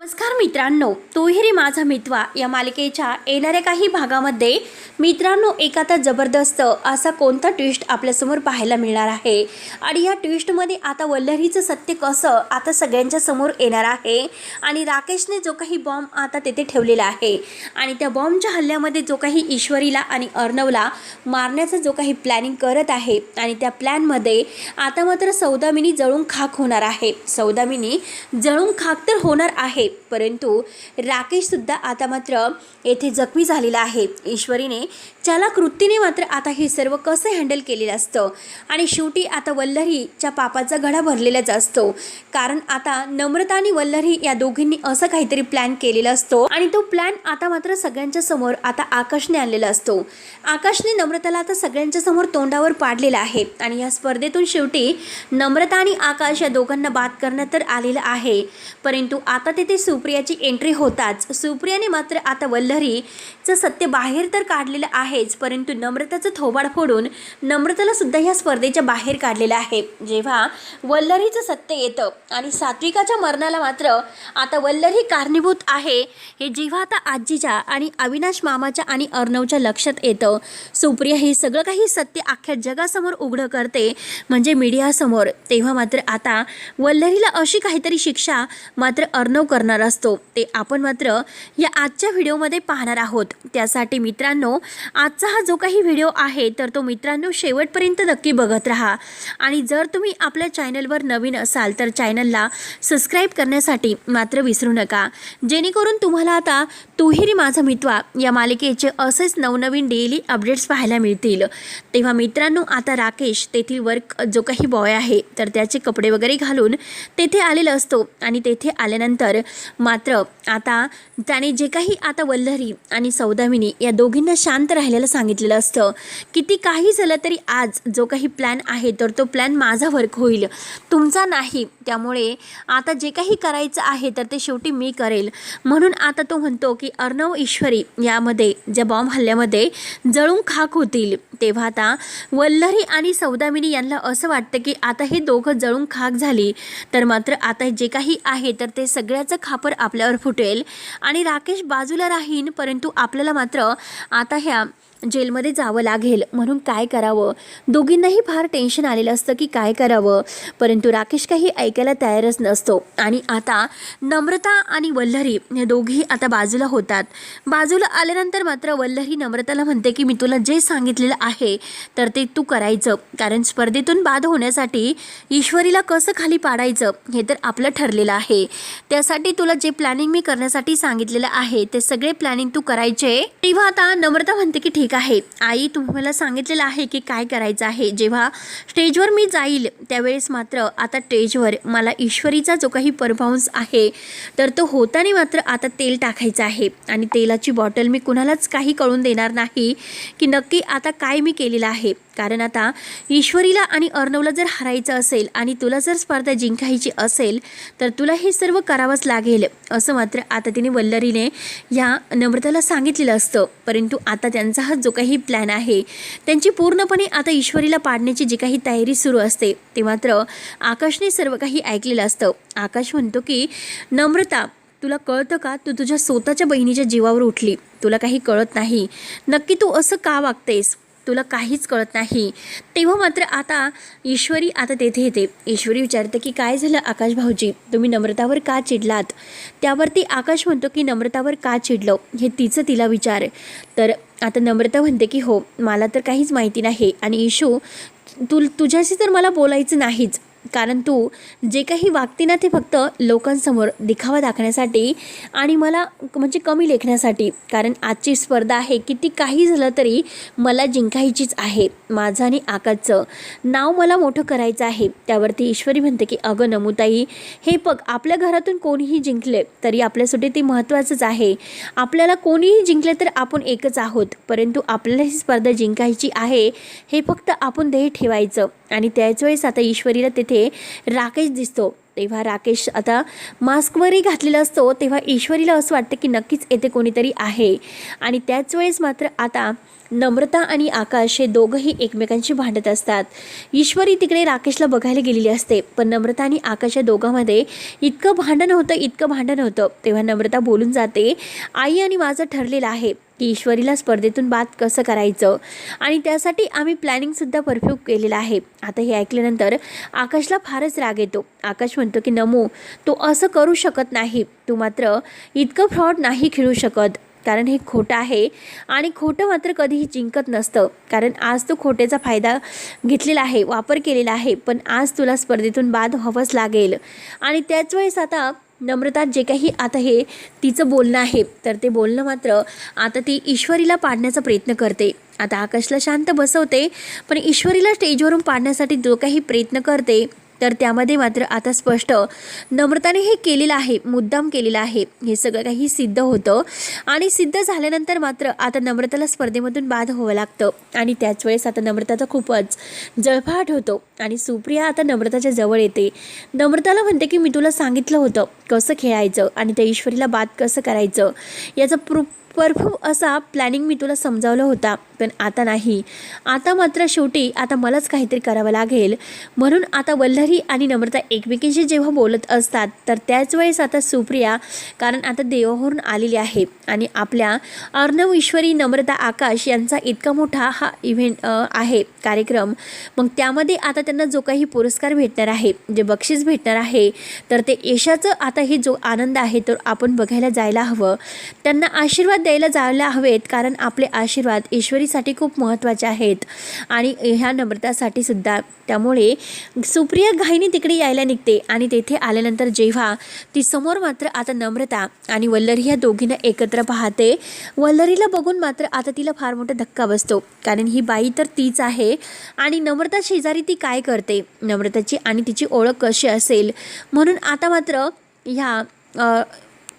नमस्कार मित्रांनो, तोही माझा मितवा या मालिकेच्या येणाऱ्या काही भागामध्ये मित्रांनो एक आता जबरदस्त असा कोणता ट्विस्ट आपल्यासमोर पाहायला मिळणार आहे आणि या ट्विस्टमध्ये आता वल्लरीचं सत्य कसं आता सगळ्यांच्या समोर येणार आहे आणि राकेशने जो काही बॉम्ब आता तेथे ठेवलेला आहे आणि त्या बॉम्बच्या हल्ल्यामध्ये जो काही ईश्वरीला आणि अर्णवला मारण्याचा जो काही प्लॅनिंग करत आहे आणि त्या प्लॅनमध्ये आता मात्र सौदामिनी जळून खाक होणार आहे. सौदामिनी जळून खाक तर होणार आहे, परंतु राकेश सुद्धा आता मात्र येथे जखमी झालेला आहे. ईश्वरीने चालाक कृतीने मात्र आता हे सर्व कसं हँडल केलेलं असतं आणि शेवटी आता वल्लरीच्या पापाचा घडा भरलेलाच असतो. कारण आता नम्रता आणि वल्लरी या दोघींनी असं काहीतरी प्लॅन केलेला असतो आणि तो प्लॅन आता मात्र सगळ्यांच्या समोर आता आकाशने आणलेला असतो. आकाशने नम्रताला आता सगळ्यांच्या समोर तोंडावर पाडलेला आहे आणि या स्पर्धेतून शेवटी नम्रता आणि आकाश या दोघांना बाद करण्यात तर आलेलं आहे. परंतु आता तेथे सुप्रियाची एंट्री होताच सुप्रियाने मात्र आता वल्लरीचं सत्य बाहेर तर काढलेलं आहेच, परंतु नम्रताचं थोबाड फोडून नम्रताला सुद्धा ह्या स्पर्धेच्या बाहेर काढलेलं आहे. जेव्हा वल्लरीचं सत्य येतं आणि सात्विकाच्या मरणाला मात्र आता वल्लरी कारणीभूत आहे हे जेव्हा आता आजीच्या आणि अविनाश मामाच्या आणि अर्णवच्या लक्षात येतं, सुप्रिया हे सगळं काही सत्य अख्ख्या जगासमोर उघडं करते म्हणजे मीडियासमोर, तेव्हा मात्र आता वल्लरीला अशी काहीतरी शिक्षा मात्र अर्णव करणार असतो. ते आपण मात्र या आजच्या व्हिडिओमध्ये पाहणार आहोत. त्यासाठी मित्रांनो आजचा हा जो काही व्हिडिओ आहे तर तो मित्रांनो शेवटपर्यंत नक्की बघत राहा आणि जर तुम्ही आपल्या चॅनलवर नवीन असाल तर चॅनलला सबस्क्राईब करण्यासाठी मात्र विसरू नका, जेणेकरून तुम्हाला आता तोही माझा मितवा या मालिकेचे असेच नवनवीन डेली अपडेट्स पाहायला मिळतील. तेव्हा मित्रांनो आता राकेश तेथील वर्क जो काही बॉय आहे तर त्याचे कपडे वगैरे घालून तेथे आलेला असतो आणि तेथे आल्यानंतर मात्र आता त्याने जे काही आता वल्लरी आणि सौदामिनी या दोघींना शांत राहिलेलं सांगितलेलं असतं. किती काही झालं तरी आज जो काही प्लॅन आहे तर तो प्लॅन माझा वर्क होईल, तुमचा नाही. त्यामुळे आता जे काही करायचं आहे तर ते शेवटी मी करेल. म्हणून आता तो म्हणतो की अर्णव ईश्वरी यामध्ये ज्या बॉम्ब हल्ल्यामध्ये जळून खाक होतील. तेव्हा आता वल्लरी आणि सौदामिनी यांना असं वाटतं की आता हे दोघं जळून खाक झाली तर मात्र आता जे काही आहे तर ते सगळ्याचं खापर आपल्यावर फुटेल आणि राकेश बाजूला राहीन, परंतु आपल्याला मात्र आता ह्या जेलमध्ये जावं लागेल. म्हणून काय करावं, दोघींनाही फार टेन्शन आलेलं असतं की काय करावं, परंतु राकेश काही ऐकायला तयारच नसतो. आणि आता नम्रता आणि वल्लरी हे दोघी आता बाजूला होतात. बाजूला आल्यानंतर मात्र वल्लरी नम्रताला म्हणते की मी तुला जे सांगितलेलं आहे तर ते तू करायचं, कारण स्पर्धेतून बाद होण्यासाठी ईश्वरीला कसं खाली पाडायचं हे तर आपलं ठरलेलं आहे. त्यासाठी तुला जे प्लॅनिंग मी करण्यासाठी सांगितलेलं आहे ते सगळे प्लॅनिंग तू करायचे. तेव्हा आता नम्रता म्हणते की ठीक आहे आई, तुम्हाला सांगितलेलं आहे की काय करायचं आहे. जेव्हा स्टेजवर मी जाईल त्यावेळेस मात्र आता स्टेजवर मला ईश्वरीचा जो काही परफॉर्मन्स आहे तर तो होताना मात्र आता तेल टाकायचं आहे आणि तेलाची बॉटल मी कुणालाच काही कळून देणार नाही की नक्की आता काय मी केलेलं आहे. कारण आता ईश्वरीला आणि अर्णवला जर हरायचं असेल आणि तुला जर स्पर्धा जिंकायची असेल तर तुला हे सर्व करावंच लागेल, असं मात्र आता तिने वल्लरीने या नम्रताला सांगितलेलं असतं. परंतु आता त्यांचा हा जो काही प्लॅन आहे त्यांची पूर्णपणे आता ईश्वरीला पाडण्याची जी काही तयारी सुरू असते ते मात्र आकाशने सर्व काही ऐकलेलं असतं. आकाश म्हणतो की नम्रता, तुला कळतं का, तू तुझ्या स्वतःच्या बहिणीच्या जीवावर उठली, तुला काही कळत नाही, नक्की तू असं का वागतेस, तुला काहीच कळत नाही. तेव्हा मात्र आता ईश्वरी आता तेथे येते. ईश्वरी विचारते की काय झालं आकाश भाऊजी, तुम्ही नम्रतावर का चिडलात. त्यावरती आकाश म्हणतो की नम्रतावर का चिडलं हे तिला विचार. तर आता नम्रता म्हणते की हो, मला तर काहीच माहिती नाही आणि ईशू तुझ्याशी तर मला बोलायचं नाहीच, कारण तू जे काही वागते ना ते फक्त लोकांसमोर दिखावा दाखवण्यासाठी आणि मला म्हणजे कमी लेखण्यासाठी. कारण आजची स्पर्धा आहे, किती काही झालं तरी मला जिंकायचीच आहे. माझं आणि आकाशचं नाव मला मोठं करायचं आहे. त्यावरती ईश्वरी म्हणते की अगं नमुताई, हे बघ, आपल्या घरातून कोणीही जिंकले तरी आपल्यासाठी ते महत्त्वाचंच आहे. आपल्याला कोणीही जिंकले तर आपण एकच आहोत, परंतु आपल्याला ही स्पर्धा जिंकायची आहे हे फक्त आपण ध्येय ठेवायचं. आणि त्याच वेळेस आता ईश्वरीला तेथे राकेश दिसतो. तेव्हा राकेश आता मास्कवरही घातलेला असतो. तेव्हा ईश्वरीला असं वाटतं की नक्कीच येथे कोणीतरी आहे. आणि त्याच वेळेस मात्र आता नम्रता आणि आकाश हे दोघंही एकमेकांशी भांडत असतात. ईश्वरी तिकडे राकेशला बघायला गेलेली असते, पण नम्रता आणि आकाश या दोघांमध्ये इतकं भांडण होतं. तेव्हा नम्रता बोलून जाते, आई आणि माझं ठरलेलं आहे की ईश्वरीला स्पर्धेतून बाद कसं करायचं आणि त्यासाठी आम्ही प्लॅनिंगसुद्धा परफेक्ट केलेलं आहे. आता हे ऐकल्यानंतर आकाशला फारच राग येतो. आकाश म्हणतो की नमो, तू असं करू शकत नाही. तू मात्र इतकं फ्रॉड नाही खेळू शकत, कारण हे खोटं आहे आणि खोटं मात्र कधीही जिंकत नसतं. कारण आज तू खोट्याचा फायदा घेतलेला आहे, वापर केलेला आहे, पण आज तुला स्पर्धेतून बाद व्हावंच लागेल. आणि त्याच वेळेस आता नम्रता जे काही आता हे तिचं बोलणं आहे, तर ते बोलणं मात्र आता ती ईश्वरीला पाडण्याचा प्रयत्न करते. आता आकाशला शांत बसवते, पण ईश्वरीला स्टेजवरून पाडण्यासाठी जो काही प्रयत्न करते, तर त्यामध्ये मात्र आता स्पष्ट नम्रताने हे केलेलं आहे, मुद्दाम केलेलं आहे. हे सगळं काही सिद्ध होतं आणि सिद्ध झाल्यानंतर मात्र आता नम्रताला स्पर्धेमधून बाद व्हावं लागतं. आणि त्याच वेळेस आता नम्रताचा खूपच जळफाट होतो आणि सुप्रिया आता नम्रताच्या जवळ येते. नम्रताला म्हणते की मी तुला सांगितलं होतं कसं खेळायचं आणि त्या ईश्वरीला बाद कसं करायचं, याचा परफेक्ट असा प्लॅनिंग मी तुला समजावलं होता, पण आता नाही. आता मात्र शेवटी आता मलाच काहीतरी करावं लागेल. म्हणून आता वल्लरी आणि नम्रता एकमेकींशी जेव्हा बोलत असतात, तर त्याच वेळेस आता सुप्रिया, कारण आता देवावरून आलेली आहे आणि आपल्या अर्णव, ईश्वरी, नम्रता, आकाश यांचा इतका मोठा हा इव्हेंट आहे, कार्यक्रम. मग त्यामध्ये आता त्यांना जो काही पुरस्कार भेटणार आहे, जे बक्षीस भेटणार आहे, तर ते यशाचं आता हे जो आनंद आहे तो आपण बघायला जायला हवं. त्यांना आशीर्वाद द्यायला जायला हवेत, कारण आपले आशीर्वाद ईश्वरीसाठी खूप महत्त्वाचे आहेत आणि ह्या नम्रतासाठी सुद्धा. त्यामुळे सुप्रिया घाईने तिकडे यायला निघते आणि तेथे आल्यानंतर जेव्हा ती समोर मात्र आता नम्रता आणि वल्लरी ह्या दोघींना एकत्र पाहते, वल्लरीला बघून मात्र आता तिला फार मोठा धक्का बसतो, कारण ही बाई तर तीच आहे आणि नम्रता शेजारी ती काय करते, नम्रताची आणि तिची ओळख कशी असेल. म्हणून आता मात्र ह्या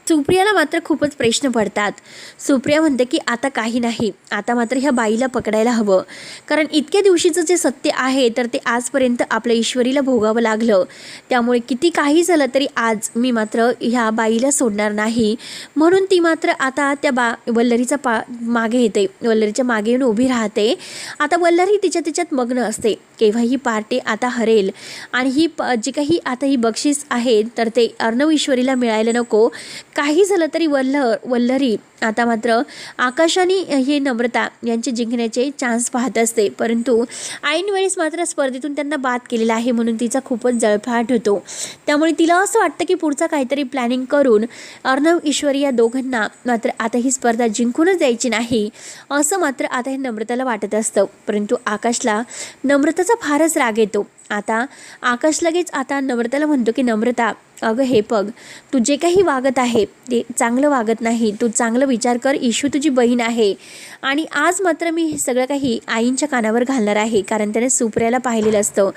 सुप्रियाला मात्र खूपच प्रश्न पडतात. सुप्रिया म्हणते की आता काही नाही, आता मात्र ह्या बाईला पकडायला हवं, कारण इतक्या दिवशीचं जे सत्य आहे तर ते आजपर्यंत आपल्या ईश्वरीला भोगावं लागलं. त्यामुळे किती काही झालं तरी आज मी मात्र ह्या बाईला सोडणार नाही. म्हणून ती मात्र आता त्या वल्लरीचा मागे येते, वल्लरीच्या मागे येऊन उभी राहते. आता वल्लरी तिच्यात मग्न असते. केव्हा ही पार्टी आता हरेल आणि ही जी काही आता ही बक्षीस आहे तर ते अर्णव ईश्वरीला मिळायला नको. काही झालं तरी वल्लरी आता मात्र आकाश आणि हे नम्रता यांचे जिंकण्याचे चान्स पाहत असते, परंतु ऐन वेळेस मात्र स्पर्धेतून त्यांना बाद केलेला आहे, म्हणून तिचा खूपच जळफाट होतो. त्यामुळे तिला असं वाटतं की पुढचा काहीतरी प्लॅनिंग करून अर्णव, ईश्वरी या दोघांना मात्र आता ही स्पर्धा जिंकूनच द्यायची नाही, असं मात्र आता हे नम्रताला वाटत असतं. परंतु आकाशला नम्रताचा फारच राग येतो. आता आकाश लगेच आता नम्रताला म्हणतो की नम्रता, अगं हे बघ, तू जे काही वागत आहे ते चांगलं वागत नाही. तू चांगलं विचार कर, ईशू तुझी बहीण आहे आणि आज मात्र मी हे सगळं काही आईंच्या कानावर घालणार आहे, कारण त्याने सुप्रियाला पाहिलेलं असतं.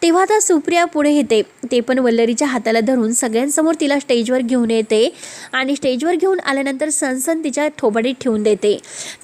तेव्हा आता सुप्रिया पुढे येते, ते पण वल्लरीच्या हाताला धरून सगळ्यांसमोर तिला स्टेजवर घेऊन येते आणि स्टेजवर घेऊन आल्यानंतर सनसन तिच्या थोबाडीत ठेवून देते.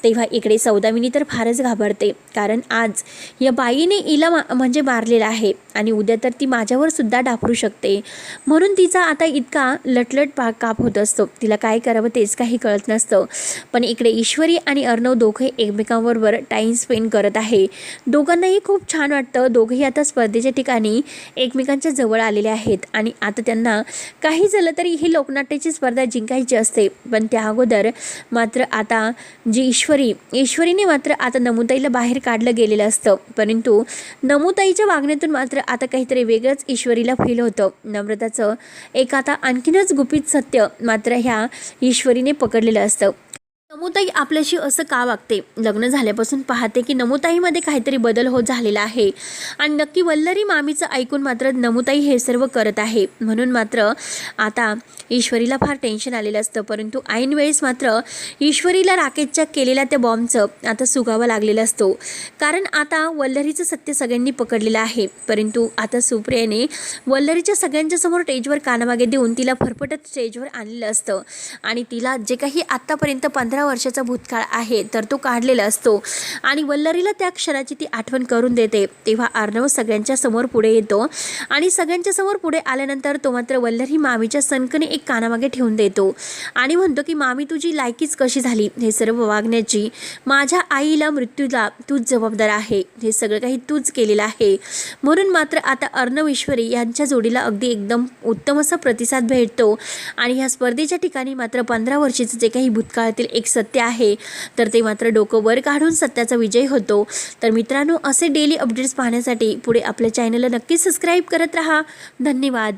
तेव्हा इकडे सौदामिनी तर फारच घाबरते, कारण आज या बाईने हिला म्हणजे मारलेलं आहे आणि उद्या तर ती माझ्यावर सुद्धा डाफरू शकते. म्हणून तिचा आता इतका लटलट काप होत असतो, तिला काय करावं तेच काही कळत नसतं. पण इकडे ईश्वरी आणि अर्णव दोघे एकमेकांबरोबर टाईम स्पेंड करत आहे. दोघांनाही खूप छान वाटतं. दोघेही आता स्पर्धेच्या ठिकाणी एकमेकांच्या जवळ आलेले आहेत आणि आता त्यांना काही झालं तरी ही लोकनाट्याची स्पर्धा जिंकायची असते. पण त्या अगोदर मात्र आता जी ईश्वरीने मात्र आता नमुताईला बाहेर काढलं गेलेलं असतं, परंतु नमुताईच्या वागण्यातून मात्र आता काहीतरी वेगळंच ईश्वरीला फील होतं. नम्रताचं एक आता आणखीनच गुपित सत्य मात्र ह्या ईश्वरीने पकडलेलं असतं. नमुताई आपल्याशी असं का वागते? लग्न झाल्यापासून पाहते की नमुताईमध्ये काहीतरी बदल होत झालेला आहे आणि नक्की वल्लरी मामीचं ऐकून मात्र नमुताई हे सर्व करत आहे. म्हणून मात्र आता ईश्वरीला फार टेन्शन आलेलं असतं, परंतु ऐन वेळेस मात्र ईश्वरीला राकेशच्या केलेल्या त्या बॉम्बचं आता सुगावा लागलेला असतो, कारण आता वल्लरीचं सत्य सगळ्यांनी पकडलेलं आहे. परंतु आता सुप्रियाने वल्लरीच्या सगळ्यांच्या समोर स्टेजवर कानामागे देऊन तिला फरफटत स्टेजवर आणलेलं असतं आणि तिला जे काही आत्तापर्यंत 15 वर्षाचा भूतकाळ आहे तर तो काढलेला असतो आणि वल्लरीला त्या क्षणाची ती आठवण करून देते. तेव्हा अर्णव सगळ्यांच्या समोर पुढे येतो आणि सगळ्यांच्या समोर पुढे आल्यानंतर तो मात्र वल्लरी मामीच्या सनकने एक कानामागे ठेवून देतो आणि म्हणतो की मामी तुझी लायकीच कशी झाली हे सर्व वागण्याची? माझ्या आईला मृत्यूला तूच जबाबदार आहे, हे सगळं काही तूच केलेलं आहे. म्हणून मात्र आता अर्णव ईश्वरी यांच्या जोडीला अगदी एकदम उत्तम असा प्रतिसाद भेटतो आणि ह्या स्पर्धेच्या ठिकाणी मात्र 15 वर्षाचं जे काही भूतकाळातील एक सत्य आहे तर ते मात्र डोकं वर काढून सत्याचा विजय होतो. तर मित्रांनो, असे डेली अपडेट्स पाहण्यासाठी पुढे आपल्या चॅनलला नक्की सबस्क्राईब करत राहा. धन्यवाद.